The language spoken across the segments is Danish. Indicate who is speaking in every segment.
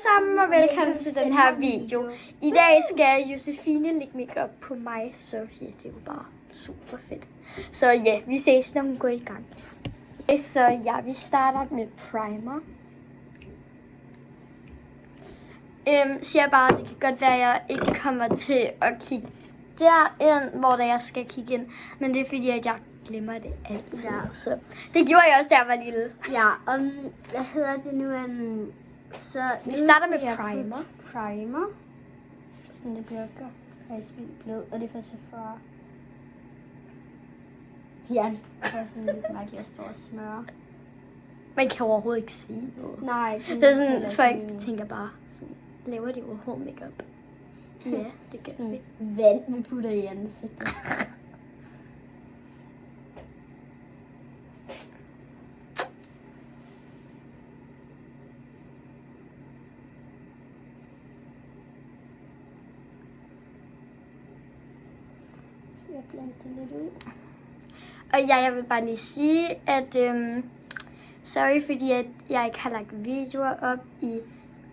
Speaker 1: sammen og velkommen til den her video. I dag skal Josefine lægge makeup på mig, så ja, det er jo bare super fedt. Så ja, vi ses, når hun går i gang. Så ja, vi starter med primer. Siger bare, det kan godt være, at jeg ikke kommer til at kigge derind, hvor der jeg skal kigge ind. Men det er fordi, at jeg glemmer det altid. Ja. Så det gjorde jeg også, da jeg var lille.
Speaker 2: Ja, hvad hedder det nu? Så
Speaker 1: vi starter med primer.
Speaker 2: Primer. Sådan det bliver faktisk vildt blød, og det er fra Sephora. Ja, det er sådan lidt mærkeligt at stå og smøre.
Speaker 1: Man kan overhovedet ikke sige noget.
Speaker 2: Nej.
Speaker 1: Det er sådan, folk tænker bare, sådan, laver de overhovedet makeup? Ja, det gør
Speaker 2: sådan
Speaker 1: vi.
Speaker 2: Vand, vi putter i ansigtet. Jeg blander det lidt ud.
Speaker 1: Og ja, jeg vil bare lige sige, at sorry fordi at jeg ikke har lagt videoer op i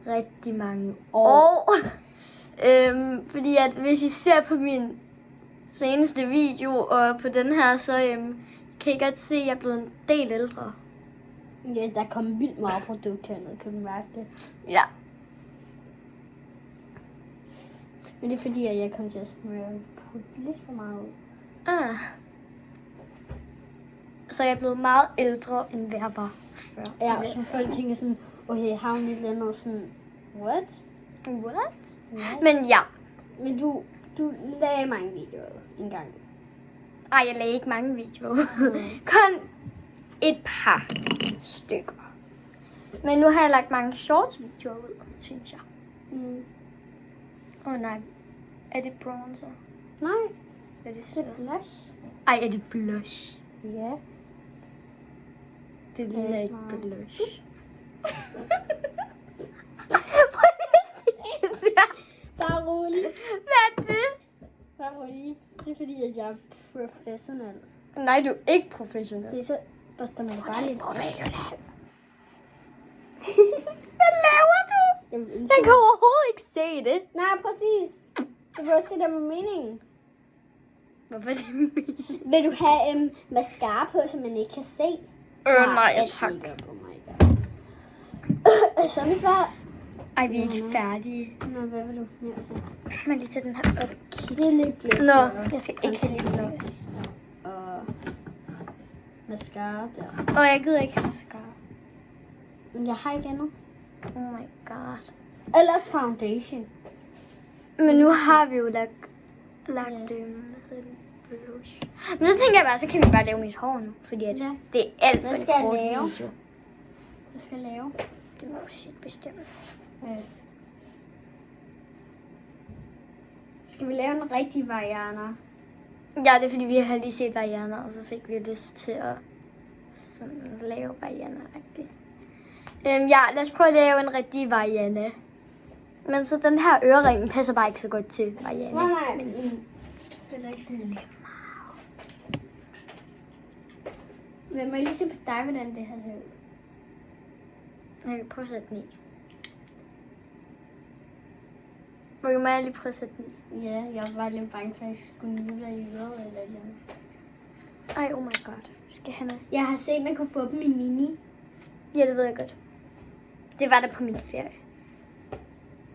Speaker 1: rigtig mange år. Fordi at hvis I ser på min seneste video og på den her, så kan I godt se, at jeg er blevet en del ældre.
Speaker 2: Ja, der kom vildt meget produkt hernede, kan du mærke det?
Speaker 1: Ja.
Speaker 2: Men det er fordi, at jeg kom til at smøre lidt for meget ud.
Speaker 1: Så jeg er blevet meget ældre, end hvad jeg var før.
Speaker 2: Ja, så folk tænker sådan, okay, har hun et eller andet sådan, what?
Speaker 1: What? Men ja.
Speaker 2: Men du lagde mange videoer en gang.
Speaker 1: Ej, jeg lagde ikke mange videoer. Kun et par stykker. Men nu har jeg lagt mange shorts videoer ud, synes jeg. Nej. Er det bronzer?
Speaker 2: Nej.
Speaker 1: Er det
Speaker 2: Det er blush.
Speaker 1: Ej, er det blush?
Speaker 2: Ja.
Speaker 1: Det ligner ikke blush.
Speaker 2: Bare rolig.
Speaker 1: Hvad er det?
Speaker 2: Bare rolig. Det er fordi, at jeg er professionel.
Speaker 1: Nej, du er ikke professionel.
Speaker 2: Se, så børster man bare lidt.
Speaker 1: Professionel. Hvad laver du? Jeg kan overhovedet ikke se det.
Speaker 2: Nej, præcis. Det var også det, der var meningen.
Speaker 1: Hvorfor er det meningen?
Speaker 2: Vil du have mascara på, så man ikke kan se?
Speaker 1: Nej, tak.
Speaker 2: Oh my god. Så er vi færdige.
Speaker 1: Ej, vi er ikke færdige.
Speaker 2: Nå, hvad vil du? Ja.
Speaker 1: Kan man lige tage den her op og kigge?
Speaker 2: Det er lidt blødt.
Speaker 1: Nå, jeg skal ikke have lidt blush.
Speaker 2: Og mascara der.
Speaker 1: Jeg gider ikke have mascara.
Speaker 2: Men jeg har ikke andet.
Speaker 1: Oh my god.
Speaker 2: Ellers foundation.
Speaker 1: Men nu har vi jo lagt blush. Men så tænker jeg bare, så kan vi bare lave mit hår nu. Fordi at det er alt for en kort video.
Speaker 2: Hvad skal jeg lave?
Speaker 1: Det må du selv bestemme.
Speaker 2: Skal vi lave en rigtig Vajana?
Speaker 1: Ja, det er fordi, vi har lige set Vajana, og så fik vi lyst til at sådan, lave Vajana-agtigt. Ja, lad os prøve at lave en rigtig Vajana. Men så den her ørering passer bare ikke så godt til Vajana.
Speaker 2: Nej. Men, det er ikke sådan. Men må jeg lige se på dig, hvordan det her ser ud?
Speaker 1: Jeg kan prøve at sætte den i. Okay, må jeg lige prøve at sætte den i?
Speaker 2: Ja, jeg var lidt bange for, at jeg skulle nyde dig i øret eller et eller andet.
Speaker 1: Ej, oh my god. Skal jeg have noget?
Speaker 2: Jeg har set, at man kunne få dem i mini.
Speaker 1: Ja, det ved jeg godt. Det var der på min ferie.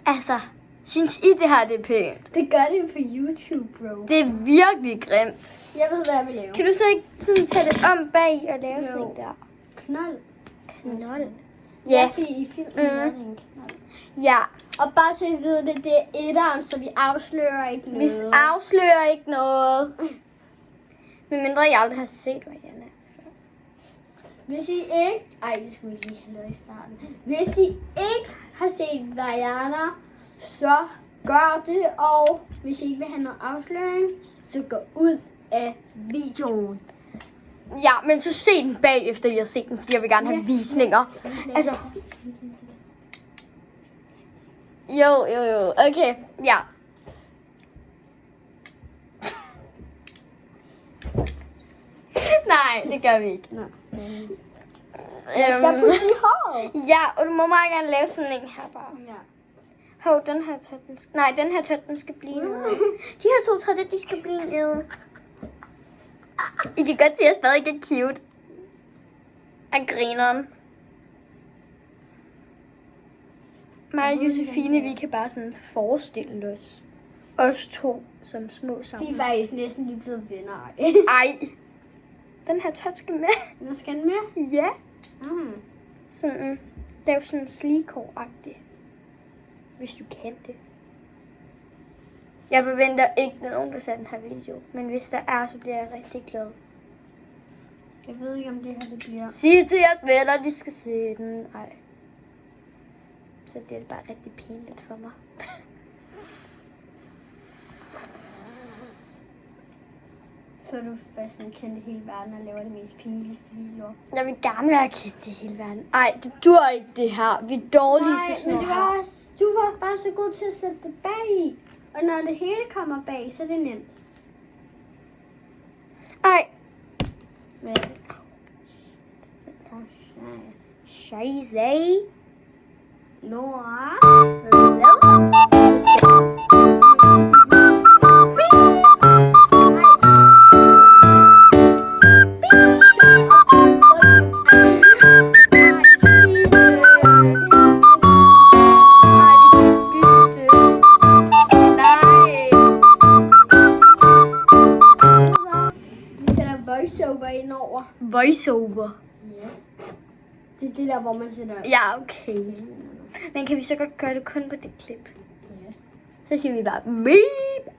Speaker 1: Altså, synes I, det her det er pænt?
Speaker 2: Det gør det på YouTube, bro.
Speaker 1: Det er virkelig grimt.
Speaker 2: Jeg ved, hvad jeg vil lave.
Speaker 1: Kan du så ikke sådan tage det om bag og lave sådan en der?
Speaker 2: Knold.
Speaker 1: Knold?
Speaker 2: Ja, fordi i filmen er det en knold.
Speaker 1: Ja.
Speaker 2: Og bare så I ved det, det er etteren, så vi afslører ikke noget.
Speaker 1: Vi afslører ikke noget. Men mindre jeg aldrig har set, hvad jeg er.
Speaker 2: Hvis I ikke... Ej, det skulle vi lige have lavet i starten. Hvis I ikke har set Vajana, så gør det. Og hvis I ikke vil have noget afsløring, så gå ud af videoen.
Speaker 1: Ja, men så se den bagefter, jeg har set den, fordi jeg vil gerne have visninger. Altså... Jo. Okay, ja. Nej, det gør vi ikke.
Speaker 2: Nå. Jeg skal putte i håret.
Speaker 1: Ja, og du må meget gerne lave sådan en her bare.
Speaker 2: Ja.
Speaker 1: Hov, den her tøt, den her tøt, den skal blive nede. De her to tøtter, de skal blive nede. I kan godt se, at jeg stadig er cute. Af grineren. Mig og Josefine, vi kan bare sådan forestille os to som små
Speaker 2: Vi
Speaker 1: sammen.
Speaker 2: er faktisk næsten lige blevet venner.
Speaker 1: Ej, den her tøt skal med.
Speaker 2: Nu skal den med.
Speaker 1: Ja.
Speaker 2: Mm.
Speaker 1: Sådan, lav sådan slikår-agtigt. Hvis du kan det. Jeg forventer ikke, at nogen der ser den her video. Men hvis der er, så bliver jeg rigtig glad.
Speaker 2: Jeg ved ikke, om det her det bliver.
Speaker 1: Sig til jeres venner, de skal se den. Ej. Så bliver det bare rigtig pinligt for mig.
Speaker 2: Så er du bare sådan kendt i hele verden og laver de mest pinligste videoer.
Speaker 1: Jeg vil gerne være kendt i hele verden. Ej, det dur ikke det her. Vi er dårlige
Speaker 2: Nej,
Speaker 1: til sådan
Speaker 2: men
Speaker 1: noget
Speaker 2: det var
Speaker 1: her.
Speaker 2: også, du var bare så god til at sætte det bag i. Og når det hele kommer bag, så er det nemt.
Speaker 1: Ej.
Speaker 2: Men...
Speaker 1: Scheisse.
Speaker 2: Nora. Vi sætter voiceover ind over.
Speaker 1: Voiceover.
Speaker 2: Ja. Det er det der, hvor man sætter...
Speaker 1: Ja, okay. Men kan vi så godt gøre det kun på det klip?
Speaker 2: Ja.
Speaker 1: Så siger vi bare beep.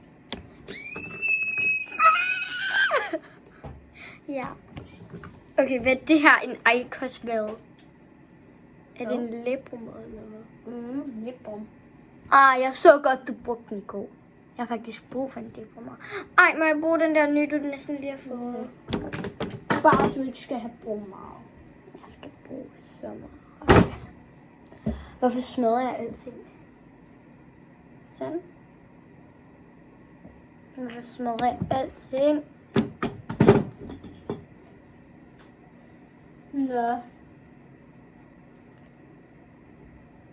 Speaker 1: Ja. Okay, hvad er det her? En Eikos vel? Er det en læbrummer eller hvad?
Speaker 2: Lipbom.
Speaker 1: Jeg så godt, du brugte den i går. Jeg har faktisk brug for en læbrummer. Ej, må jeg bruge den der nye, du næsten lige har fået?
Speaker 2: Bare du ikke skal have brugt meget.
Speaker 1: Jeg skal bruge så meget. Hvorfor smadrer jeg alting?
Speaker 2: Sådan.
Speaker 1: Hvorfor smadrer jeg alting?
Speaker 2: Nå.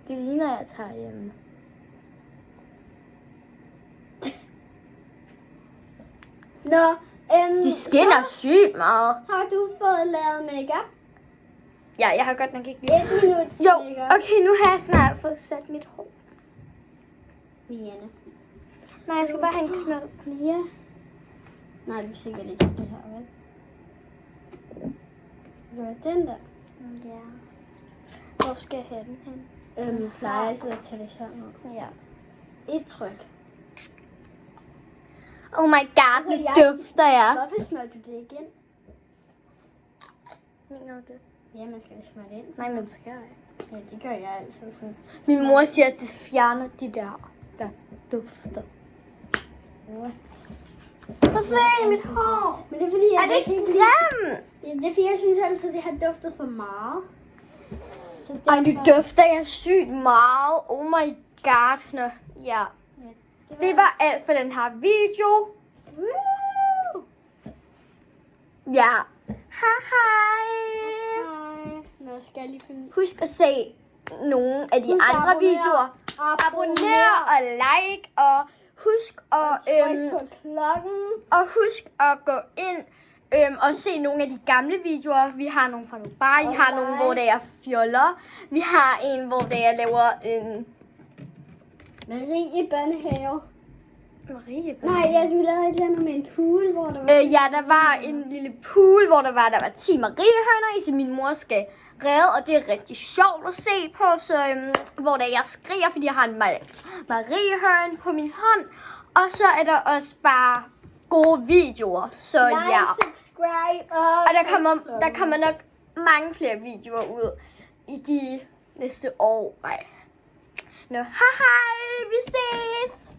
Speaker 1: Det ligner, jeg tager hjem.
Speaker 2: Nå,
Speaker 1: De skinner sygt meget.
Speaker 2: har du fået lavet makeup?
Speaker 1: Ja, jeg har godt nok ikke lige...
Speaker 2: 1 minut
Speaker 1: Jo,
Speaker 2: makeup.
Speaker 1: okay, nu har jeg snart fået sat mit hår.
Speaker 2: Liane.
Speaker 1: Nej, jeg skal bare have en knold.
Speaker 2: Ja. Nej, det er sikkert ikke det her, vel? Du har den der.
Speaker 1: Ja. Hvor skal jeg have den hen?
Speaker 2: Jeg plejer altid at tage det her med.
Speaker 1: Ja.
Speaker 2: Et tryk.
Speaker 1: Oh my god,
Speaker 2: Altså,
Speaker 1: det
Speaker 2: jeg-
Speaker 1: dufter jeg.
Speaker 2: Hvorfor smører du det igen?
Speaker 1: Mener du det?
Speaker 2: Ja, man skal da smøre det ind.
Speaker 1: Nej, men skal jeg.
Speaker 2: Ja, det gør jeg altid sådan.
Speaker 1: Min mor siger, at det fjerner de der dufter.
Speaker 2: What?
Speaker 1: Prøv at se mit hår.
Speaker 2: Men det er fordi, jeg
Speaker 1: Er det ikke
Speaker 2: kan
Speaker 1: grimt?
Speaker 2: Ja, det er fordi, jeg synes altid, at det har duftet for meget. Så
Speaker 1: Ej, det dufter jeg sygt meget. Oh my god. Nå, ja. Det var alt for den her video.
Speaker 2: Woo!
Speaker 1: Ja. Hej.
Speaker 2: Hej. Nå, skal jeg lige finde...
Speaker 1: Husk at se nogle af de
Speaker 2: Husk at
Speaker 1: andre
Speaker 2: abonnere.
Speaker 1: videoer. Abonner og like. Og husk at,
Speaker 2: Tryk på klokken.
Speaker 1: og husk at gå ind og se nogle af de gamle videoer. Vi har nogle fra Dubai. Vi har nogle, hvor der er fjoller. Vi har en, hvor der laver en...
Speaker 2: Marie Børnehave.
Speaker 1: Marie.
Speaker 2: Nej, jeg skulle lave et eller andet med en pool, hvor der var...
Speaker 1: Ja, der var en lille pool, hvor der var 10 mariehøner i, så min mor skal redde, og det er rigtig sjovt at se på, så hvor der jeg skriger, fordi jeg har en mariehøne på min hånd, og så er der også bare gode videoer, så ja.
Speaker 2: Subscribe
Speaker 1: Og der kommer nok mange flere videoer ud i de næste år. Nå, hej, vi ses!